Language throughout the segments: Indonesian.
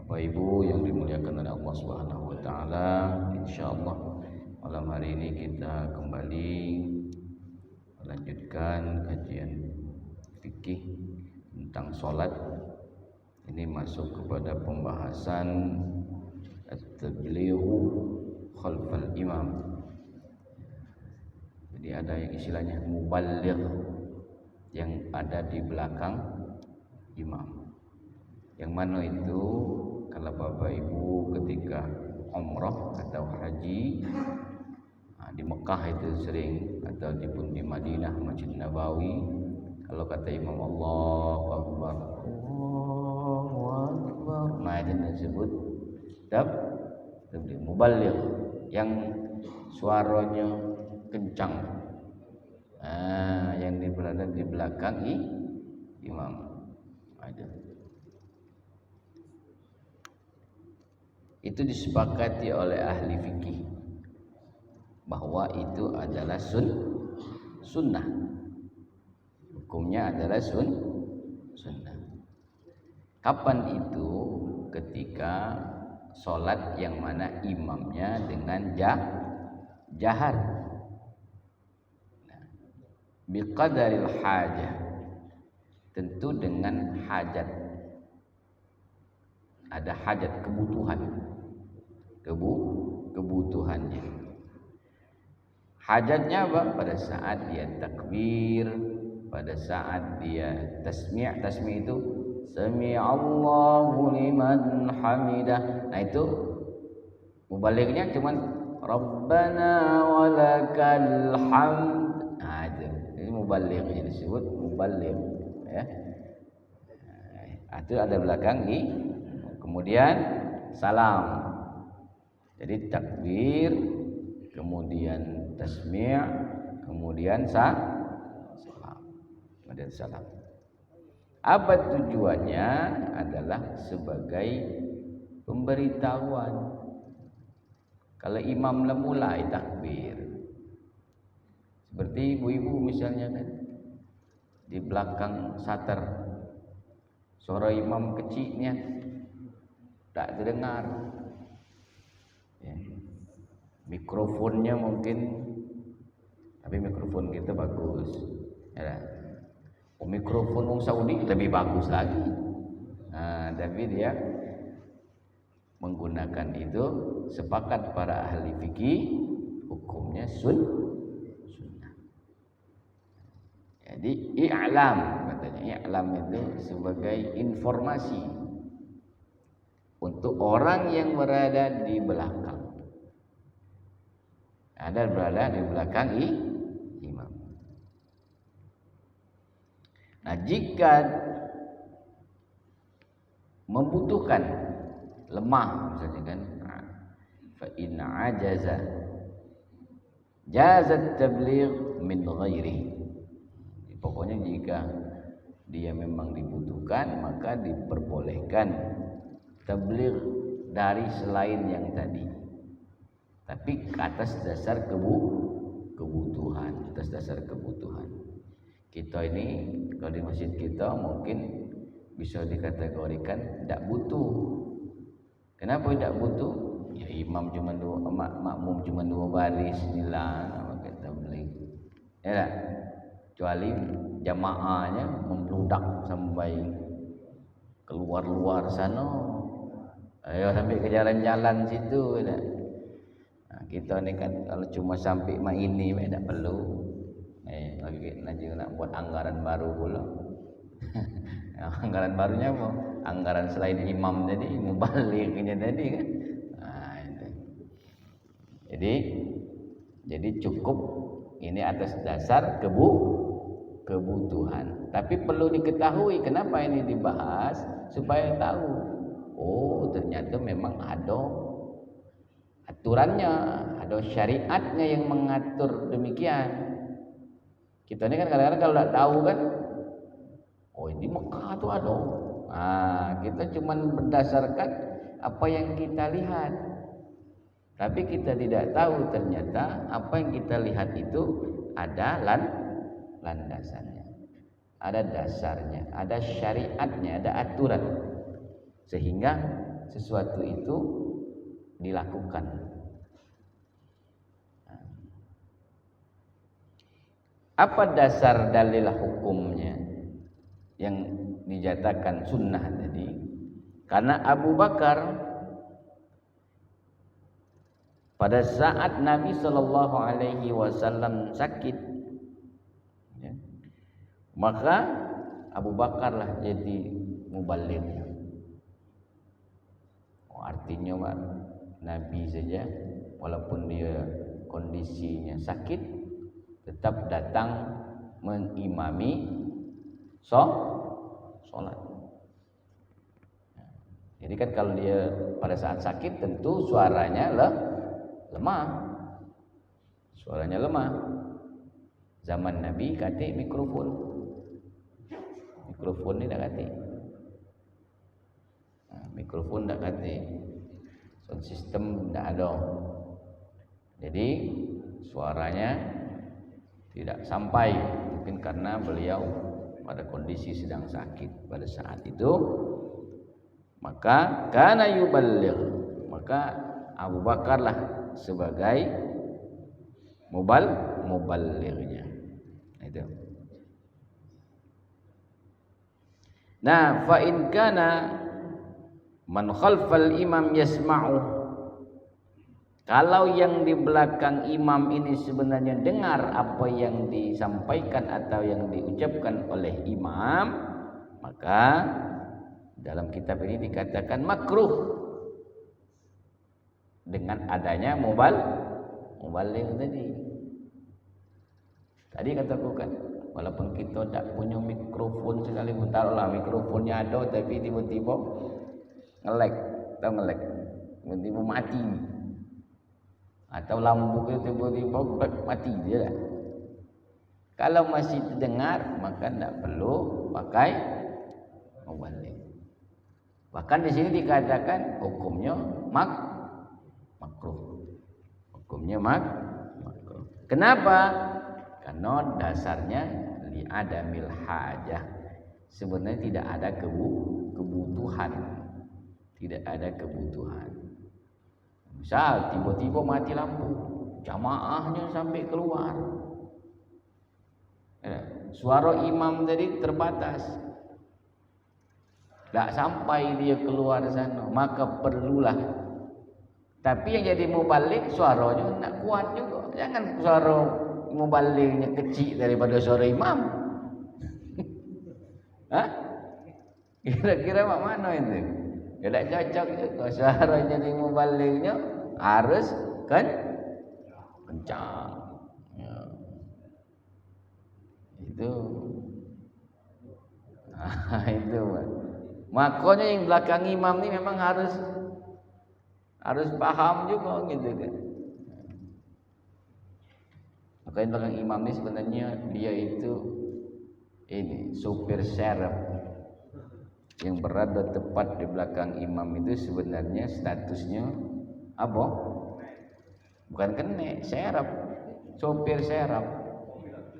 Bapak Ibu yang dimuliakan oleh Allah Subhanahu wa taala, insyaallah malam hari ini kita kembali melanjutkan kajian fikih tentang salat. Ini masuk kepada pembahasan at-tablighu khalfal imam. Jadi ada yang istilahnya muballigh yang ada di belakang imam. Yang mana itu kalau Bapak Ibu ketika umrah atau haji di Mekah itu sering, atau di Madinah Masjid Nabawi, kalau kata imam Allahu Akbar, Allahu Akbar, nah itu disebut tabligh muballigh, yang suaranya kencang, yang berada di belakang imam. Itu disepakati oleh ahli fikih bahwa itu adalah sunnah. Hukumnya adalah sunnah. Kapan itu? Ketika sholat yang mana imamnya dengan jahar, biqadaril hajah, tentu dengan hajat. Ada hajat, kebutuhannya. Hajatnya apa? Pada saat dia takbir, pada saat dia tasmi' itu sami'allahu liman hamidah. Nah itu mubalighnya cuman rabbana walakal hamd. Nah itu mubalighnya disebut mubaligh, ya. Itu ada belakang kemudian salam. Jadi takbir, kemudian tasmi', kemudian salam. Apa tujuannya? Adalah sebagai pemberitahuan. Kalau imam mulai takbir, seperti ibu-ibu misalnya kan, di belakang satar, suara imam kecilnya tak terdengar, ya. Mikrofonnya mungkin, tapi mikrofon kita bagus, ya. Mikrofon orang Saudi lebih bagus lagi. Nah, tapi dia menggunakan itu, sepakat para ahli fikih hukumnya sunnah. Jadi i'lam, katanya i'lam itu sebagai informasi untuk orang yang berada di belakang. Ada berada di belakang imam. Nah, jika membutuhkan, lemah misalnya kan, fa in ajaza jazat tabligh min ghairi. Pokoknya jika dia memang dibutuhkan, maka diperbolehkan tabligh dari selain yang tadi, tapi atas dasar kebutuhan, atas dasar kebutuhan. Kita ini kalau di masjid kita mungkin bisa dikategorikan tidak butuh. Kenapa tidak butuh? Ya imam cuma makmum cuma 2 baris, inilah maka tabligh. Ya, kecuali jamaahnya membludak sampai keluar sana. Ayo sampai ke jalan-jalan situ, ya. Nah, kita ni kan kalau cuma sampai ini tidak perlu. Lagi nak buat anggaran baru pula. Anggaran barunya apa? Anggaran selain imam tadi, mubalighnya tadi kan. Nah, itu. Jadi cukup ini atas dasar kebutuhan. Tapi perlu diketahui kenapa ini dibahas, supaya tahu. Oh, ternyata memang ada aturannya, ada syariatnya yang mengatur demikian. Kita ini kan kadang-kadang kalau tidak tahu kan, oh di Mekah itu ada. Nah, kita cuma berdasarkan apa yang kita lihat. Tapi kita tidak tahu ternyata apa yang kita lihat itu ada landasannya, ada dasarnya, ada syariatnya, ada aturan. Sehingga sesuatu itu dilakukan. Apa dasar dalil hukumnya yang dijatakan sunnah tadi? Karena Abu Bakar pada saat Nabi Shallallahu Alaihi Wasallam sakit, ya, maka Abu Bakarlah jadi mubaligh. Artinya Pak, Nabi saja walaupun dia kondisinya sakit tetap datang mengimami sholat. Jadi kan kalau dia pada saat sakit tentu suaranya lemah. Suaranya lemah. Zaman Nabi kate mikrofon. Mikrofon ni dah kate. Mikrofon dah kate. Sound system dah ada. Jadi suaranya tidak sampai, mungkin karena beliau pada kondisi sedang sakit pada saat itu. Maka kana yuballigh, maka Abu Bakarlah sebagai muballighnya. Itu. Nah, fa in kana man khalfal imam yasma'u, kalau yang di belakang imam ini sebenarnya dengar apa yang disampaikan atau yang diucapkan oleh imam, maka dalam kitab ini dikatakan makruh dengan adanya muballigh tadi. Tadi kataku kan, walaupun kita tak punya mikrofon sekalipun, taruhlah mikrofonnya ada tapi tiba-tiba nge-lag, tiba-tiba mati. Atau lampu itu tiba-tiba mati dia lah. Kalau masih terdengar maka tidak perlu pakai muballigh. Bahkan di sini dikatakan hukumnya makruh. Hukumnya makruh. Kenapa? Karena dasarnya li adamil hajah. Sebenarnya tidak ada kebutuhan. Tidak ada kebutuhan. Misal tiba-tiba mati lampu, jamaahnya sampai keluar. Suara imam tadi terbatas. Tak sampai dia keluar sana, maka perlulah. Tapi yang jadi muballigh suaranya nak kuat juga. Jangan suara mubalighnya kecil daripada suara imam. Hah? Kira-kira mak mana itu? Tidak cocok juga. Suaranya di mubalighnya harus kencang. Ya. Itu. Itu. Makanya yang belakang imam ni memang harus paham juga gitu kan. Makanya belakang imam ni sebenarnya dia itu ini supir serep yang berada tepat di belakang imam itu sebenarnya statusnya apa? Bukan kene, serep, supir serep.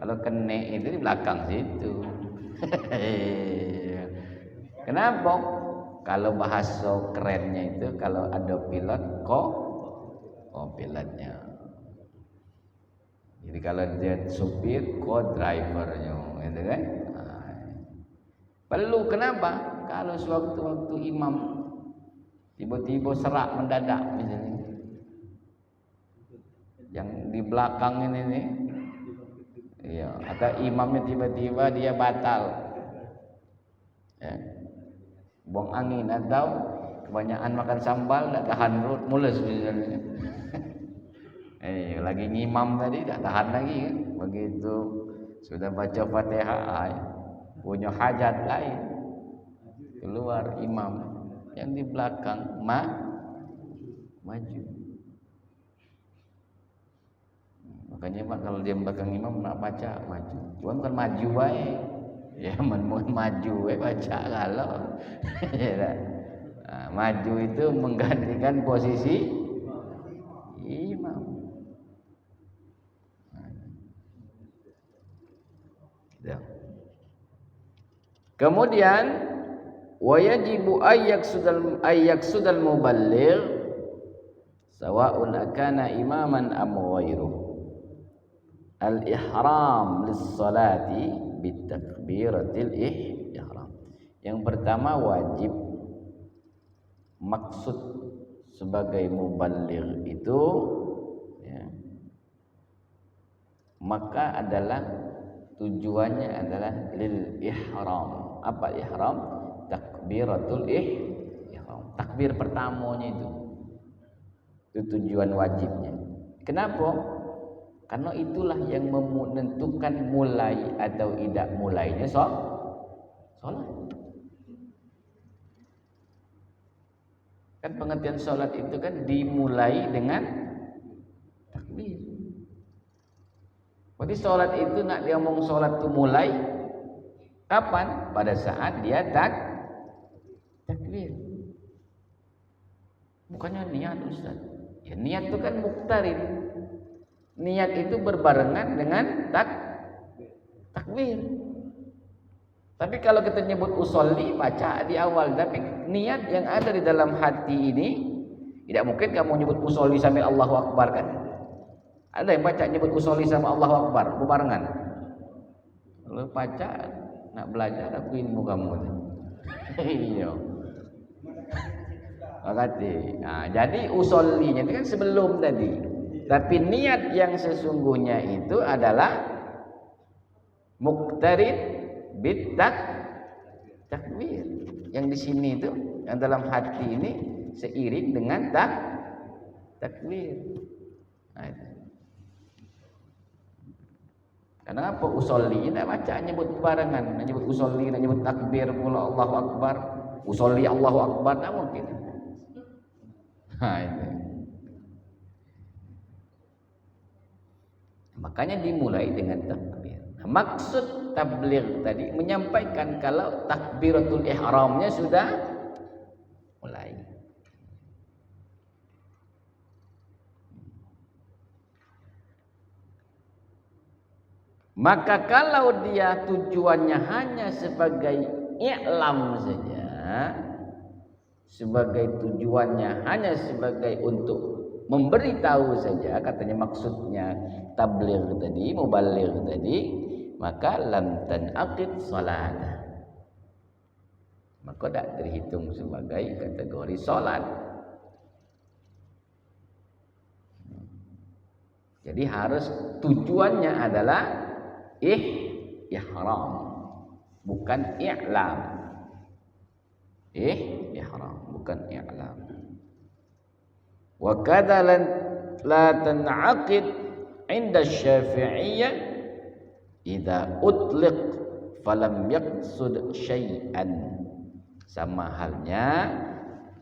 Kalau kene itu di belakang situ. Kenapa? Kalau bahasa kerennya itu kalau ada pilot pilotnya. Jadi kalau dia supir, drivernya, gitu kan? Perlu kenapa? Kalau sewaktu-waktu imam tiba-tiba serak mendadak misalnya, yang di belakang ini nih, iya, atau imamnya tiba-tiba dia batal, ya, buang angin atau kebanyakan makan sambal tak tahan mules misalnya. Lagi ngimam tadi tak tahan lagi kan? Begitu sudah baca Fatihah, punya hajat lain, keluar imam, yang di belakang maju. Makanya Pak kalau dia belakang imam nak baca maju, cuma bukan maju baik, ya mau maju baca kalau. Maju itu menggantikan posisi imam. Kemudian wa yajibu ayyaqsudal muballigh sawa'un akana imaman am ghairuh al-ihram lis-salati bitakbiratil ihram. Yang pertama wajib maksud sebagai muballigh itu ya, maka adalah tujuannya adalah lil ihram. Apa ihram? Takbiratul ihram. Takbir pertamanya itu tujuan wajibnya. Kenapa? Karena itulah yang menentukan mulai atau tidak mulainya sholat. Kan pengertian sholat itu kan dimulai dengan takbir. Berarti sholat itu nak dia ngomong sholat itu mulai kapan? Pada saat dia takbir. Bukannya niat, Ustaz. Ya, niat itu kan muktarin. Niat itu berbarengan dengan takbir. Tapi kalau kita nyebut usolli baca di awal, tapi niat yang ada di dalam hati ini tidak mungkin kamu nyebut usolli sambil Allahu Akbar kan? Ada yang baca nyebut usolli sama Allahu Akbar berbarengan. Kalau baca nak belajar aku ilmu kamu. Iya. Nah, jadi usollinya itu kan sebelum tadi. Tapi niat yang sesungguhnya itu adalah muqtarin bit takbir. Yang di sini itu yang dalam hati ini seiring dengan takbir. Nah, itu. Karena apa usolli tidak baca nyebut barengan, nyebut usolli, nyebut takbir pula Allahu Akbar, usolli Allahu Akbar tak mungkin. Nah, itu. Makanya dimulai dengan takbir. Nah, maksud tabligh tadi menyampaikan kalau takbiratul ihramnya sudah mulai. Maka kalau dia tujuannya hanya sebagai i'lam saja, sebagai tujuannya hanya sebagai untuk memberitahu saja, katanya maksudnya tabligh tadi, muballigh tadi, maka lam tanaqid salat. Maka tidak terhitung sebagai kategori salat. Jadi harus tujuannya adalah ihram, bukan i'lam. Ihram, bukan i'lam. Wa kadza la tan'aqid 'inda Syafi'iyyah idza utliq falam yaqsud syai'an. Sama halnya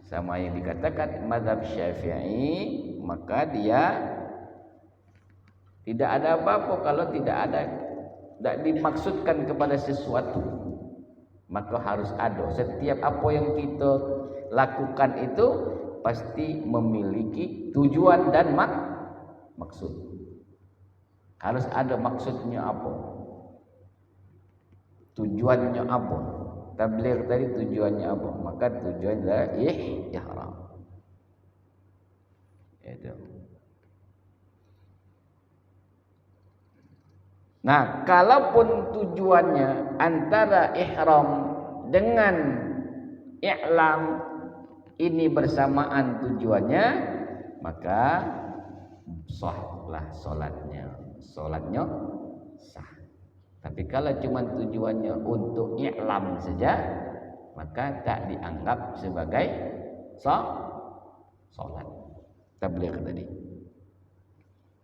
sama yang dikatakan mazhab Syafi'i, maka dia tidak ada apa-apa kalau tidak dimaksudkan kepada sesuatu. Maka harus ada. Setiap apa yang kita lakukan itu pasti memiliki tujuan dan maksud. Harus ada maksudnya apa? Tujuannya apa? Tabligh tadi tujuannya apa? Maka tujuannya adalah ihram. Itu. Nah, kalaupun tujuannya antara ihram dengan i'lam ini bersamaan tujuannya, maka sahlah salatnya. Salatnya sah. Tapi kalau cuma tujuannya untuk i'lam saja, maka tak dianggap sebagai salat. Tabligh tadi.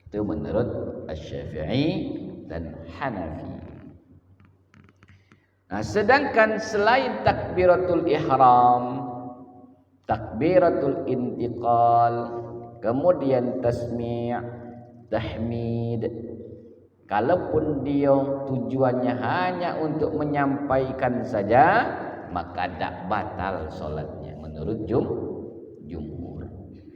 Itu menurut Asy-Syafi'i dan Hanafi. Nah, sedangkan selain takbiratul ihram, takbiratul intiqal, kemudian tasmi', tahmid, kalaupun dia tujuannya hanya untuk menyampaikan saja, maka tak batal salatnya menurut jumhur.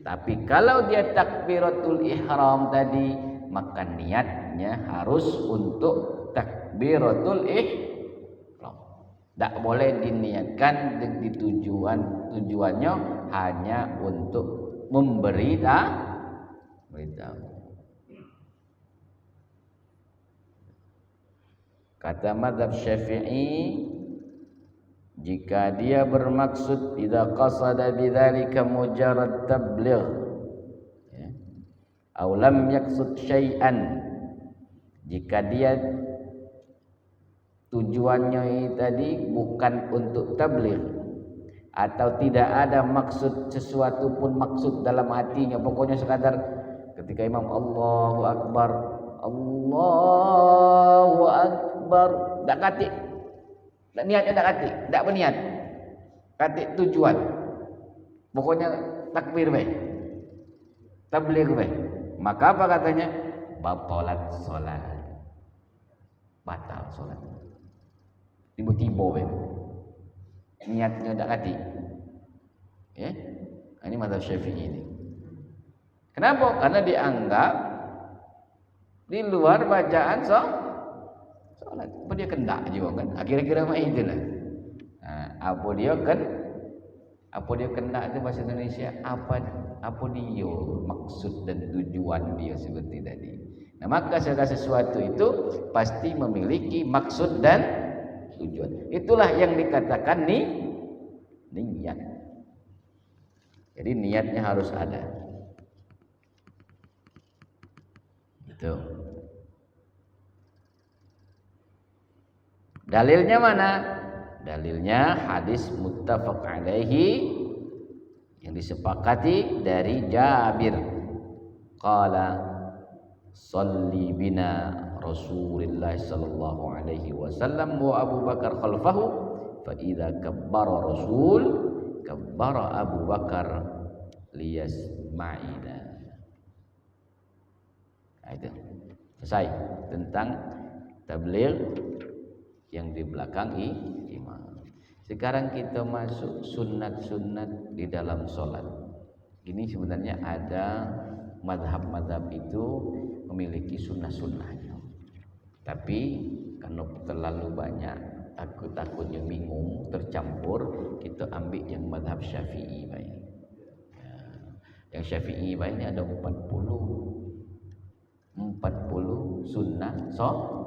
Tapi kalau dia takbiratul ihram tadi, maka niatnya harus untuk takbiratul ihram. Tak boleh diniatkan di tujuannya hanya untuk beritahu. Kata mazhab Syafi'i, jika dia bermaksud idza qasada bidzalika mujarrad tabligh, ya, aw lam yaqsud syai'an, jika dia tujuannya tadi bukan untuk tabligh atau tidak ada maksud sesuatu pun maksud dalam hatinya, pokoknya sekadar ketika imam Allahu Akbar, Allahu Akbar, tak katik, niatnya tak katik, tak berniat, katik tujuan, pokoknya takbir baik, tabligh baik, maka apa katanya? Batalat salat, batal salat. Tiba-tiba baik, niatnya tak katik, ya. Ini mazhab Syafi'i ini. Kenapa? Karena dianggap di luar bacaan salat. Apa dia kena juga kan? Kira-kira macam itulah. Apa dia kena itu bahasa Indonesia? Apa dia maksud dan tujuan dia seperti tadi. Nah, maka segala sesuatu itu pasti memiliki maksud dan tujuan. Itulah yang dikatakan niat. Jadi niatnya harus ada. Itu. Dalilnya mana? Dalilnya hadis muttafaq alaihi yang disepakati dari Jabir. Qala shalli bina Rasulullah sallallahu alaihi wasallam wa Abu Bakar khalfahu fa idza kabbara Rasul kabbara Abu Bakar liyasma'ina. Itu selesai tentang tabligh yang di belakang imam. Sekarang kita masuk sunat-sunat di dalam sholat. Ini sebenarnya ada mazhab-mazhab itu memiliki sunnah-sunnahnya. Tapi karena terlalu banyak, takutnya bingung, tercampur, kita ambil yang mazhab Syafi'i baik. Yang Syafi'i baik ini ada 40 sunnah sholat.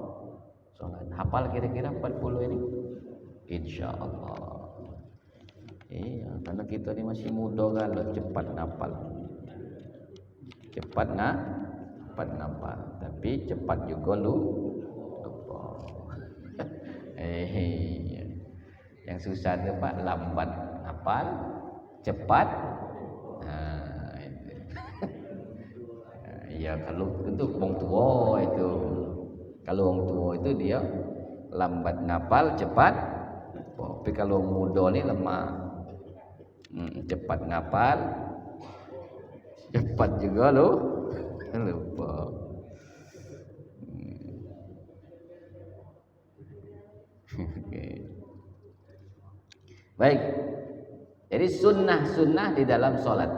Hafal kira-kira 40 ini? Insyaallah. Iya, karena kita ini masih muda kalau cepat ngapal. Cepat ngapal, tapi cepat juga lupa. Yang susah itu Pak, lambat ngapal, cepat. Ya kalau itu orang tua itu. Kalau orang tua itu dia lambat ngapal, cepat. Tapi kalau muda ni lemah. Cepat ngapal, cepat juga lupa. Okay. Baik. Jadi sunnah-sunnah di dalam sholat.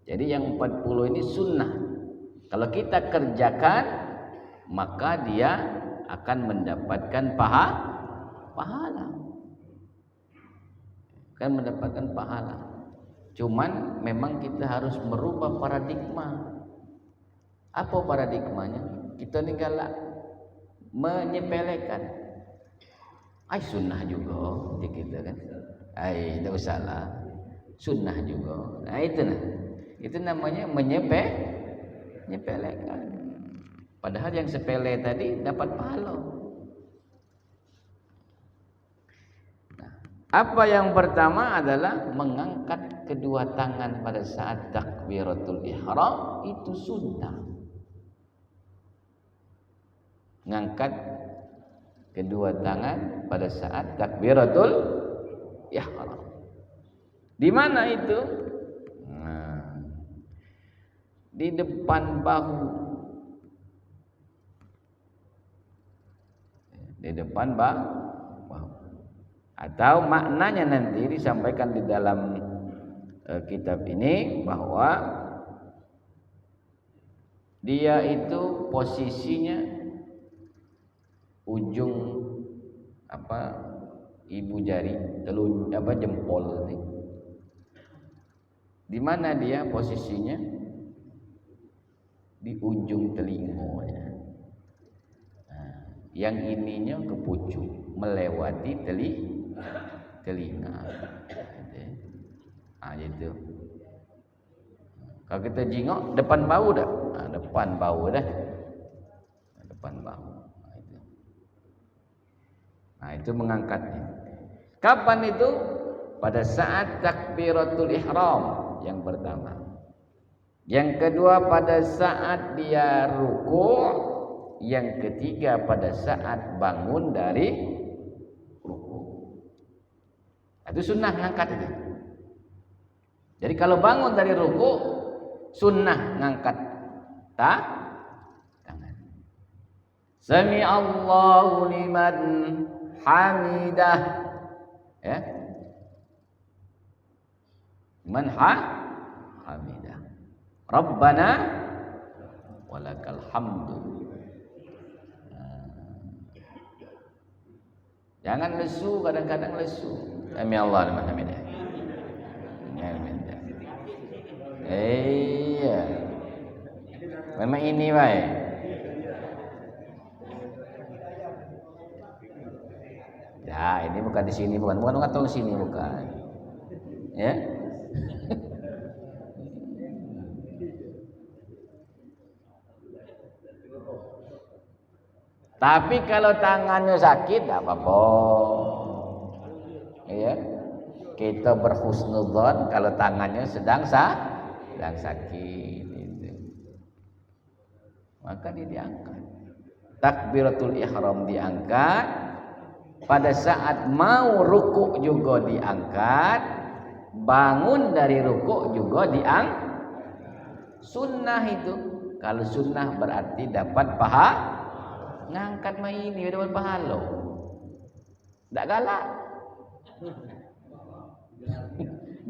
Jadi yang 40 ini sunnah. Kalau kita kerjakan, maka dia akan mendapatkan pahala. Akan mendapatkan pahala. Cuman memang kita harus merubah paradigma. Apa paradigmanya? Kita ni galak menyepelekan. Sunnah juga kita kan. Tak usahlah. Sunnah juga. Nah itu nah. Itu namanya menyepelekan. Padahal yang sepele tadi dapat pahala. Nah, apa yang pertama adalah mengangkat kedua tangan pada saat takbiratul ihram, itu sunnah. Mengangkat kedua tangan pada saat takbiratul ihram. Di mana itu? Di depan bahu. Di depan bahu. Atau maknanya nanti disampaikan di dalam kitab ini bahwa dia itu posisinya ujung ibu jari, jempol nih. Di mana dia posisinya? Di ujung telinganya. Nah, yang ininya ke pucuk, melewati telinga. Ah gitu. Kalau kita jingok depan bau dah. Nah, depan bau dah. Depan bau. Nah, itu mengangkatnya. Kapan itu? Pada saat takbiratul ihram yang pertama. Yang kedua pada saat dia ruku'. Yang ketiga pada saat bangun dari ruku'. Itu sunnah ngangkat itu. Jadi kalau bangun dari ruku', sunnah ngangkat tangan. Sami Allahu liman hamidah. Ya. Man hamidah. Rabbana walakal hamdu. Jangan lesu, kadang-kadang lesu. Sami Allah liman hamidah. Iya. Memang ini baik. Ya, ini bukan di sini, bukan tahu sini bukan. Ya. Tapi kalau tangannya sakit, tidak apa-apa. Ya. Kita berhusnudzon kalau tangannya sedang sakit. Itu. Maka dia diangkat. Takbiratul ihram diangkat. Pada saat mau rukuk juga diangkat. Bangun dari rukuk juga diangkat. Sunnah itu. Kalau sunnah berarti dapat pahala. Ngangkat ini dapat pahala. Tak galak.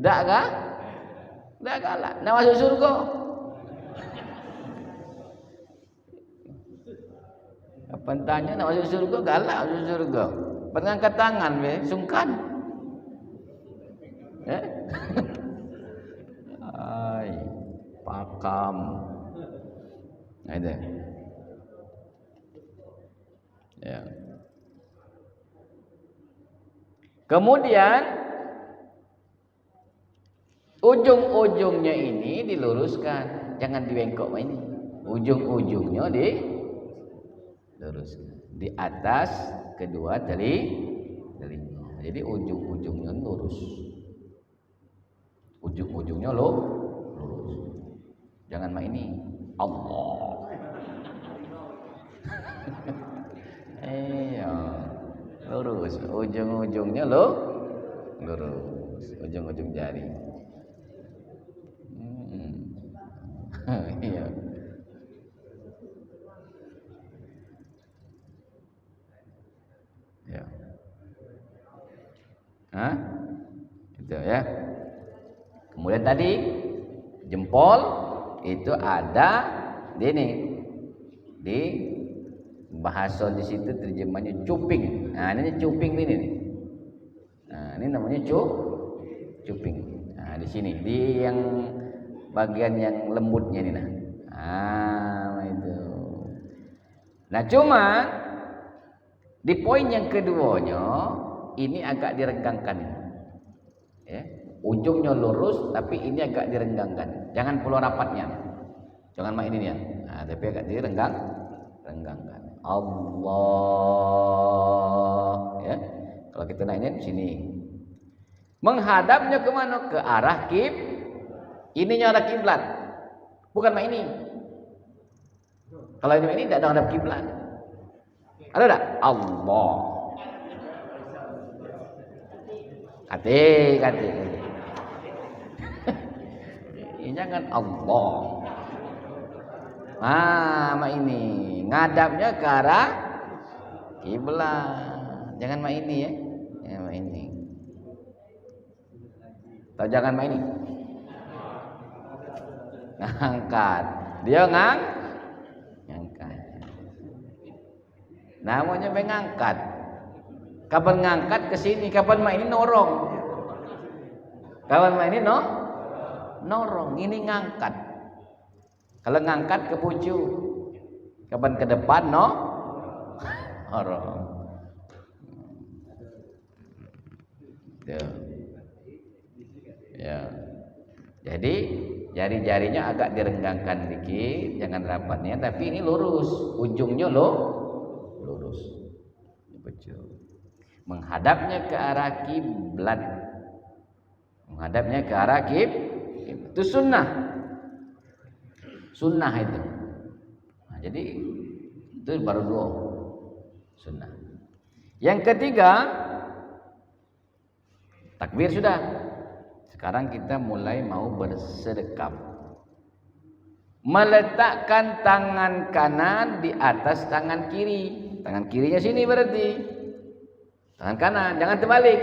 Tak galak. Nak masuk surga. Apa tanya nak masuk surga, galak masuk surga. Pengangkat tangan sungkan. Ai, pakam. Nah itu. Ya. Kemudian ujung-ujungnya ini diluruskan, jangan dibengkok ini. Ujung-ujungnya diluruskan di atas kedua telinga. Jadi ujung-ujungnya lurus. Ujung-ujungnya lurus. Jangan main ini. Allah. Lurus. Ujung-ujungnya lurus. Ujung-ujung jari. Iya. Ya. Itu ya. Kemudian tadi jempol itu ada di bahasa di situ terjemahnya cuping. Nah, ini cuping ini nih. Nah, ini namanya cuping. Nah, di sini di yang bagian yang lembutnya ini nah. Itu. Nah, cuma di poin yang keduanya ini agak direnggangkan. Ya. Ujungnya lurus tapi ini agak direnggangkan. Jangan pulau rapatnya. Jangan main ini ya. Nah, tapi agak renggangkan. Allah. Ya. Kalau kita naiknya di sini. Menghadapnya ke mana? Ke arah ininya arah kiblat. Bukan main ini. Kalau ini tidak ada hadap kiblat. Ada tak? Allah. Kati. Ini jangan Allah. Ini ngadapnya ke arah kiblat. Jangan main ini ya. Jangan main ini. Atau jangan main ini. Ngangkat. Dia ngangkat. Namanya mengangkat. Kapan ngangkat ke sini, kapan main ini norong. Kapan main ini norong, ini ngangkat. Kalau ngangkat ke pucuk, kapan ke depan norong. Ya. Jadi jari-jarinya agak direnggangkan dikit, jangan rapatnya, tapi ini lurus, ujungnya lurus. Menghadapnya ke arah kiblat. Menghadapnya ke arah itu sunnah. Sunnah itu. Nah, jadi itu baru dua sunnah. Yang ketiga, takbir sudah. Sekarang kita mulai mau bersedekap. Meletakkan tangan kanan di atas tangan kiri. Tangan kirinya sini berarti. Tangan kanan, jangan terbalik.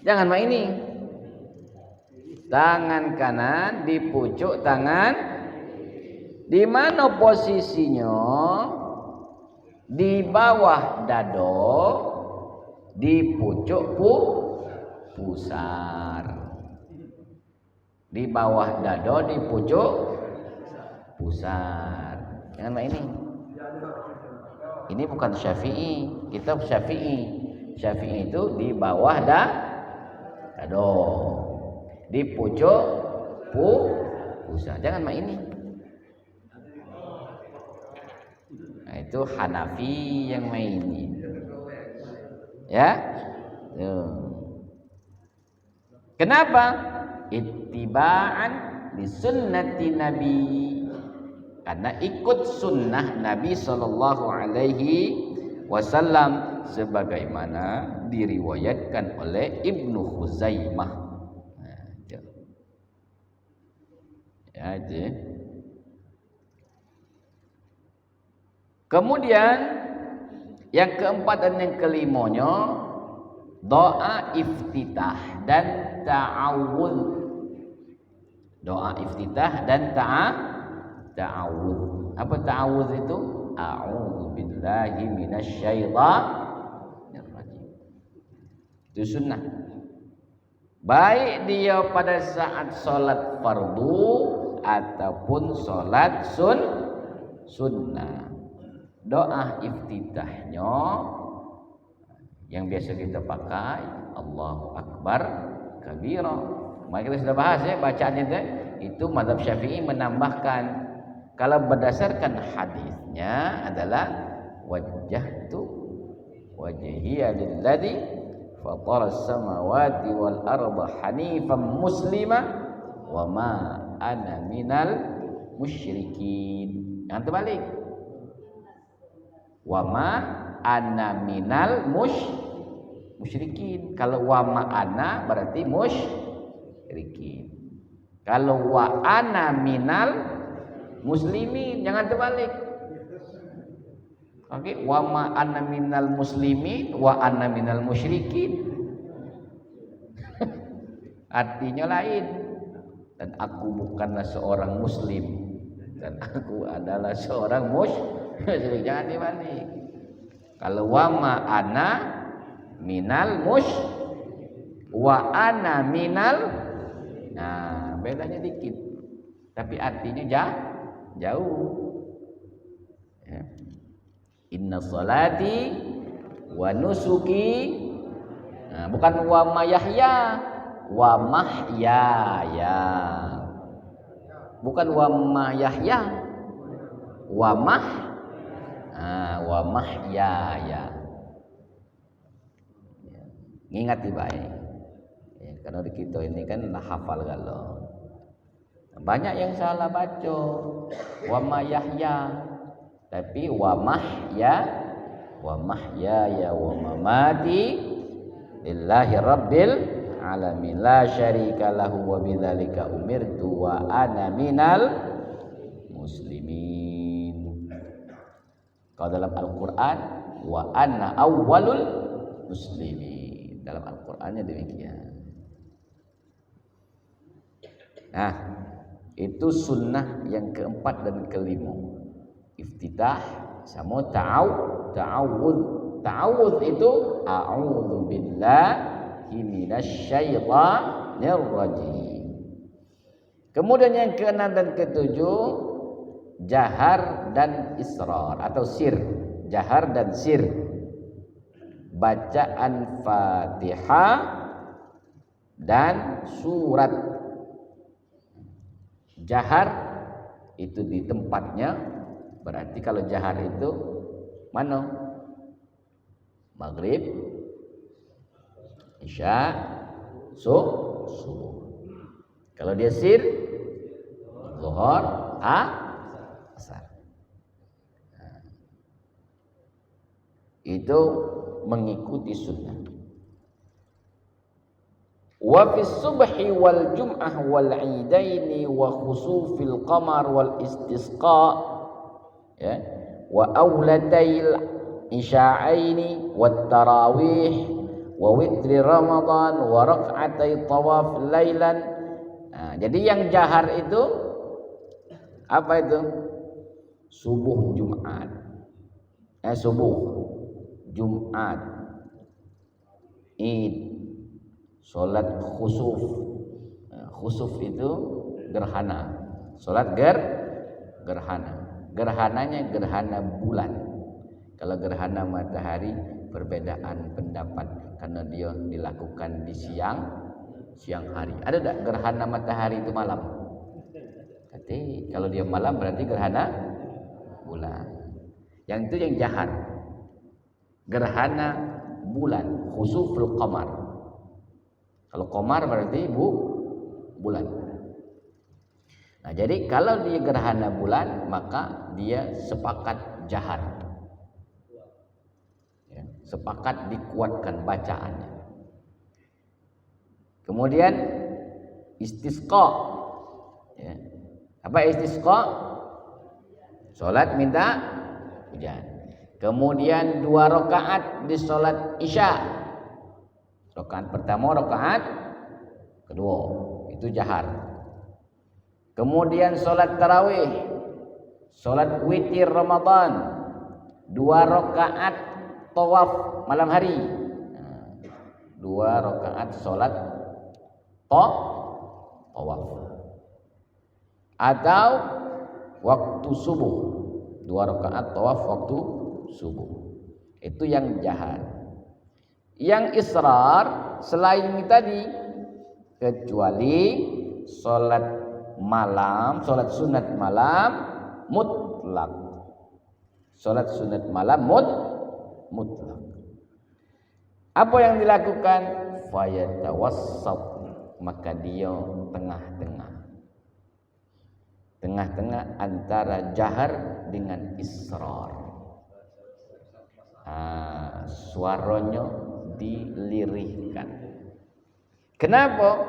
Jangan main ini. Tangan kanan di pucuk tangan. Di mana posisinya? Di bawah dado, di pucuk pusar. Di bawah dado, di pucuk pusar. Jangan main ini. Ini bukan Syafi'i, kitab Syafi'i. Syafi'i itu di bawah dado, di pucuk pusar. Jangan main ini. Nah, itu Hanafi yang main ini. Ya. Kenapa? Ittiba'an li sunnati Nabi. Karena ikut sunnah Nabi sallallahu alaihi wasallam sebagaimana diriwayatkan oleh Ibnu Khuzaimah. Ya, itu. Kemudian yang keempat dan yang kelimanya doa iftitah dan ta'awudz. Doa iftitah dan ta'awudz. Apa ta'awudz itu? A'udzu billahi minasyaitonir rajim. Itu sunnah. Baik dia pada saat sholat fardu ataupun sholat sunnah. Doa iftitahnya yang biasa kita pakai, Allahu Akbar kabira. Kemarin kita sudah bahas ya bacaannya itu mazhab Syafi'i menambahkan, kalau berdasarkan hadisnya adalah wajjahtu wajhiya lilladzi fatara as-samawati wal arda hanifan muslima wa ma ana minal musyrikin. Yang terbalik. Wa ma ana minal musyrikin. Kalau wa ma ana berarti musyrikin. Kalau wa ana minal muslimin, jangan terbalik. Oke, wa ma ana minal muslimin wa ana minal musyrikin. Artinya lain. Dan aku bukanlah seorang muslim dan aku adalah seorang musyrik. Jangan dibalik. Kalau wa ma ana minal wa ana minal, nah bedanya dikit, tapi artinya jauh. Ya. Inna salati wa nusuki, nah, bukan wa ma yahya, wa mahyaya, bukan wa ma yahya, wa mahyaya. Ingat baik. Ya, karena di kita ini kan hafal galau. Banyak yang salah baca wa mahyaya, tapi wa mahyaya wa mamati lillahi rabbil alamin la syarika lahu wa bidzalika umirtu wa ana minal muslimin. Kalau dalam Al-Quran wa anna awwalul muslimin, dalam Al-Qurannya demikian. Nah, itu sunnah yang keempat dan kelima. Iftitah sama ta'awudz. Ta'awudz itu a'udzu billahi minasyaitonir rajim. Kemudian yang keenam dan ketujuh, jahar dan israr atau sir. Jahar dan sir. Bacaan Fatihah dan surat. Jahar itu di tempatnya, berarti kalau jahar itu mana? Maghrib, isya, subuh. Kalau dia sir, zuhur, asar. Itu mengikuti sunnah. Wa fi subhi wal jum'ah wal idaini wa khusufil qamar wal istisqa, ya, wa aulatail isya'aini wat tarawih wa witri ramadan wa rak'atai tawaf lailan. Nah, jadi yang jahar itu apa itu? Subuh Jumat. Subuh Jumat, Id, salat khusuf. Khusuf itu gerhana. Salat gerhana. Gerhananya gerhana bulan. Kalau gerhana matahari perbedaan pendapat karena dia dilakukan di siang hari. Ada tak gerhana matahari itu malam? Berarti kalau dia malam berarti gerhana bulan. Yang itu yang jahat. Gerhana bulan, khusuful qamar. Kalau qamar berarti bulan. Nah, jadi kalau dia gerhana bulan maka dia sepakat jahar. Ya, sepakat dikuatkan bacaannya. Kemudian istisqa. Ya. Apa istisqa? Salat minta hujan. Kemudian 2 rakaat di salat isya. Rakaat pertama, rakaat kedua, itu jahar. Kemudian salat tarawih, salat witir Ramadan, 2 rakaat tawaf malam hari. 2 rakaat salat tawaf. Atau waktu subuh, 2 rakaat tawaf waktu subuh. Itu yang jahar. Yang israr selain ini tadi, kecuali salat malam, salat sunat malam mutlak. Salat sunat malam mutlak. Apa yang dilakukan? Fayatawassat, maka dia tengah-tengah. Tengah-tengah antara jahar dengan israr. Suaranya dilirihkan. Kenapa?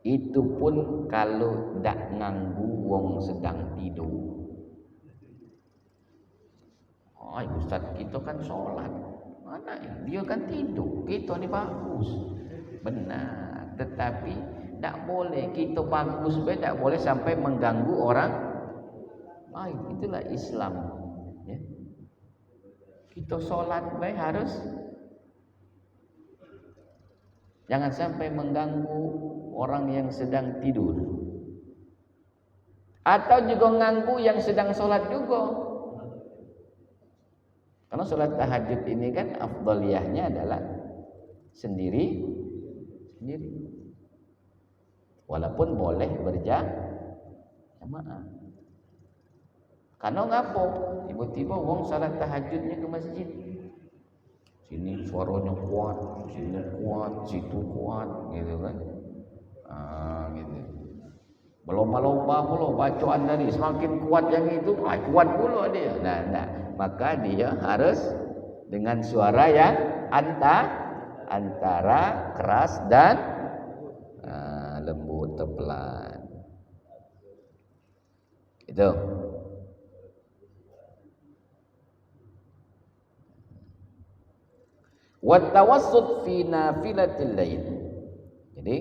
Itu pun kalau tak nganggu wong sedang tidur. Ustaz kita kan sholat, mana ya? Dia kan tidur, kita ni bagus. Benar, tetapi tak boleh kita bagus, tak boleh sampai mengganggu orang. Itulah Islam. Ya. Kita sholat baik harus jangan sampai mengganggu orang yang sedang tidur, atau juga mengganggu yang sedang sholat juga. Karena sholat tahajud ini kan afdaliyahnya adalah sendiri, walaupun boleh berjamaah. Karena ngapo? Tiba-tiba wong salat tahajudnya ke masjid. Sini suaranya kuat, sini kuat, situ kuat, gitu kan. Gitu. Berlomba-lomba pula bacaan tadi, semakin kuat yang itu, kuat pula dia. Nah, maka dia harus dengan suara yang antara keras dan lembut, pelan. Itu. Wa tawassut fi nafilatil lail. Jadi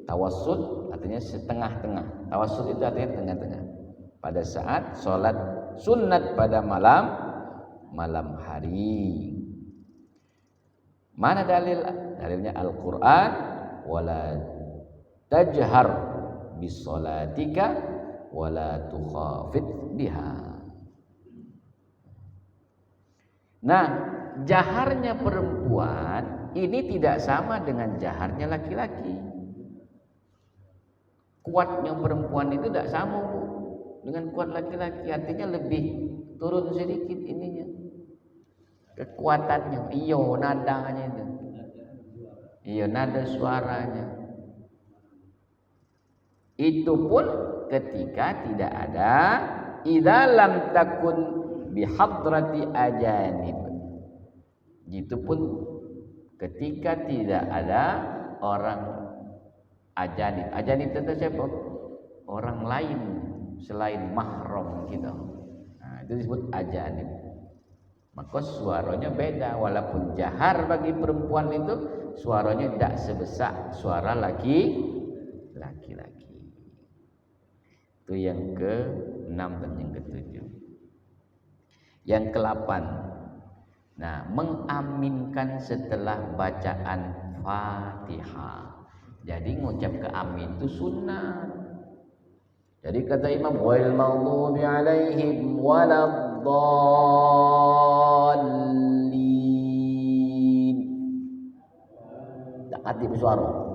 tawassut artinya setengah-tengah. Tawassut itu artinya tengah-tengah. Pada saat sholat sunat pada malam hari. Mana dalil? Dalilnya Al-Qur'an, wala tajhar bisolatika wala tukhafit biha. Nah, jaharnya perempuan ini tidak sama dengan jaharnya laki-laki. Kuatnya perempuan itu tidak sama, Bu, dengan kuat laki-laki. Artinya lebih turun sedikit ininya, kekuatannya. Iyo, nadanya itu. Iya, nada suaranya. Itu pun ketika tidak ada idza lam takun bihadrati ajanib. Itu pun ketika tidak ada orang ajanib. Ajanib itu siapa? Orang lain selain mahram kita. Nah, itu disebut ajanib. Maka suaranya beda, walaupun jahar bagi perempuan itu suaranya tidak sebesar suara laki-laki. Itu yang ke-6 dan yang ke-7. Yang ke-8. Nah, mengaminkan setelah bacaan Fatihah. Jadi ngucap ke amin itu sunnah. Jadi kata Imam, ghairil maghdubi alaihim waladdallin. Tak hati bersuara.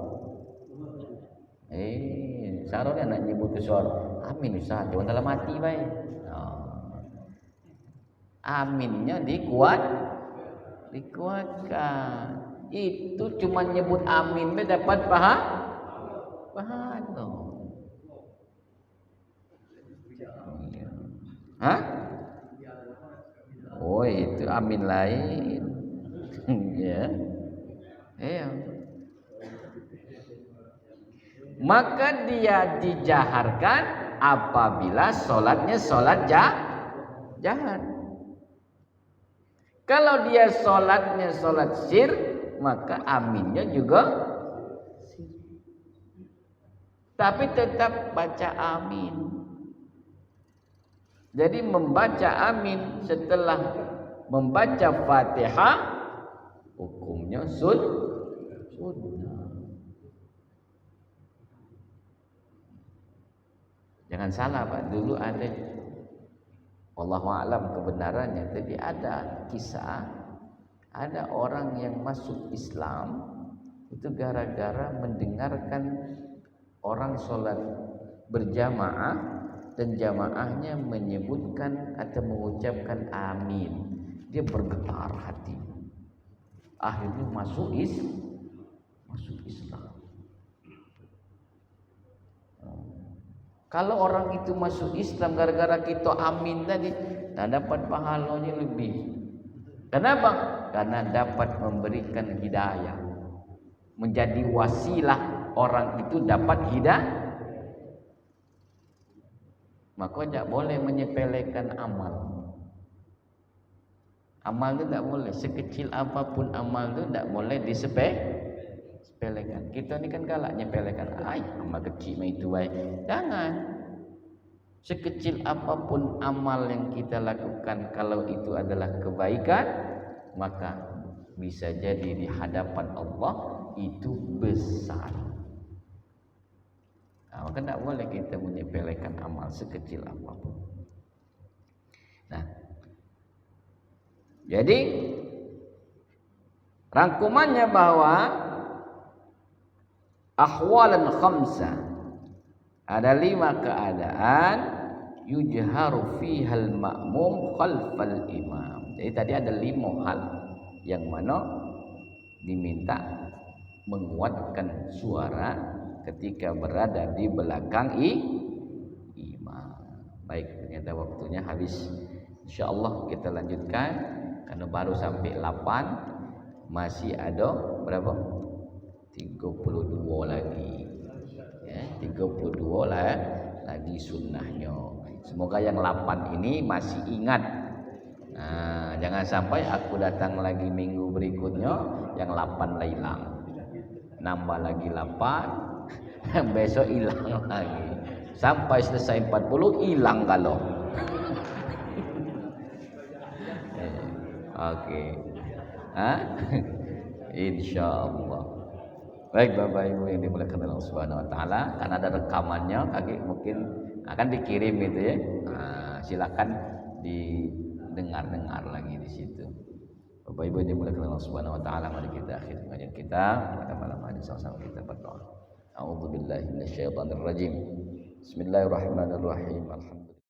Suara dia nak nyebut ke suara. Amin Ustaz, jangan dalam hati baik. Aminnya dikuatkan. Itu cuma nyebut amin dapat pahala. Hah? Oh, itu amin lain. Ya. Iya. Maka dia dijaharkan apabila sholatnya sholat jahar. Kalau dia sholatnya sholat sir, maka aminnya juga sir. Tapi tetap baca amin. Jadi membaca amin setelah membaca Fatihah hukumnya sunnah. Jangan salah Pak, dulu ada, wallahu a'lam kebenarannya, tapi ada kisah ada orang yang masuk Islam itu gara-gara mendengarkan orang sholat berjamaah dan jamaahnya menyebutkan atau mengucapkan amin. Dia bergetar hati, akhirnya masuk Islam. Kalau orang itu masuk Islam gara-gara kita amin tadi, nah dapat pahalanya lebih. Kenapa? Karena dapat memberikan hidayah, menjadi wasilah orang itu dapat hidayah. Maka tidak boleh menyepelekan amal. Amal itu tidak boleh, sekecil apapun amal itu tidak boleh disepelekan. Kita ni kan galak nyepelekan, amal kecil itu baik. Jangan. Sekecil apapun amal yang kita lakukan, kalau itu adalah kebaikan, maka bisa jadi di hadapan Allah itu besar. Nah, maka tidak boleh kita menyepelekan amal sekecil apapun. Nah, jadi rangkumannya bahwa ahwalan khamsah, ada 5 keadaan yujharu fihal ma'mum khalfal imam. Jadi tadi ada 5 hal yang mana diminta menguatkan suara ketika berada di belakang imam. Baik, ternyata waktunya habis. Insyaallah kita lanjutkan karena baru sampai 8, masih ada berapa? 32 lagi. Ya, 32 lah lagi sunnahnya. Semoga yang 8 ini masih ingat. Nah, jangan sampai aku datang lagi minggu berikutnya yang 8 lah hilang. Nambah lagi 8, besok hilang lagi. Sampai selesai 40 hilang kalau. Oke. insyaallah. Baik Bapak Ibu yang dimuliakan Allah Subhanahu wa taala, kan ada rekamannya kaki mungkin akan dikirim itu ya. Nah, silakan didengar-dengar lagi di situ. Bapak Ibu yang dimuliakan Allah Subhanahu wa taala, mari kita akhiri pengajian kita pada malam hari sama-sama kita berdoa. A'udzubillahi minasyaitonir rajim. Bismillahirrahmanirrahim. Alhamdulillah.